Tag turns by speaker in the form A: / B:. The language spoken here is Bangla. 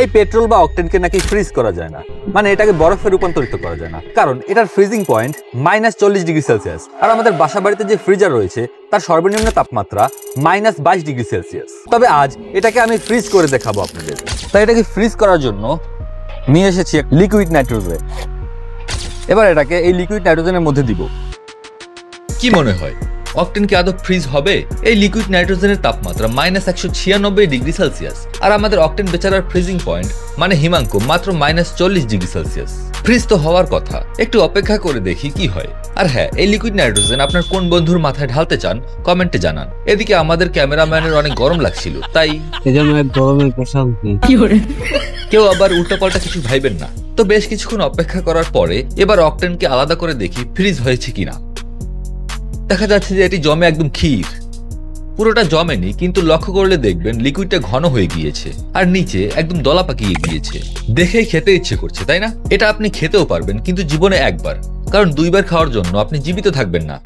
A: এই পেট্রোল বা অকটেনকে নাকি ফ্রিজ করা যায় না, মানে এটাকে বরফে রূপান্তরিত করা যায় না, কারণ এটার ফ্রিজিং পয়েন্ট -40°C। আর আমাদের বাসা বাড়িতে যে ফ্রিজার রয়েছে তার সর্বনিম্ন তাপমাত্রা -22°C। তবে আজ এটাকে আমি ফ্রিজ করে দেখাবো আপনাদের। তাই এটাকে ফ্রিজ করার জন্য নিয়ে এসেছি লিকুইড নাইট্রোজেন। এবার এটাকে এই লিকুইড নাইট্রোজেনের মধ্যে দিব।
B: কি মনে হয় অকটেন কি আদৌ ফ্রিজ হবে? এই লিকুইড নাইট্রোজেনের তাপমাত্রা -196°C, আর আমাদের অকটেন বেচারার ফ্রিজিং পয়েন্ট মানে হিমাঙ্ক মাত্র -40°C। ফ্রিজ তো হওয়ার কথা, একটু অপেক্ষা করে দেখি কি হয়। আর হ্যাঁ, এই লিকুইড নাইট্রোজেন আপনার কোন বন্ধুর মাথায় ঢালতে চান কমেন্টে জানান। এদিকে আমাদের ক্যামেরাম্যানের অনেক গরম লাগছিল, তাই কেউ আবার উল্টাপাল্টা কিছু ভাইবেন না। তো বেশ কিছুক্ষণ অপেক্ষা করার পরে এবার অকটেনকে আলাদা করে দেখি ফ্রিজ হয়েছে কিনা। দেখা যাচ্ছে যে এটি জমে একদম ক্ষীর। পুরোটা জমেনি, কিন্তু লক্ষ্য করলে দেখবেন লিকুইডটা ঘন হয়ে গিয়েছে আর নিচে একদম দলা পাকিয়ে গিয়েছে। দেখেই খেতে ইচ্ছে করছে, তাই না? এটা আপনি খেতেও পারবেন, কিন্তু জীবনে একবার, কারণ দুইবার খাওয়ার জন্য আপনি জীবিত থাকবেন না।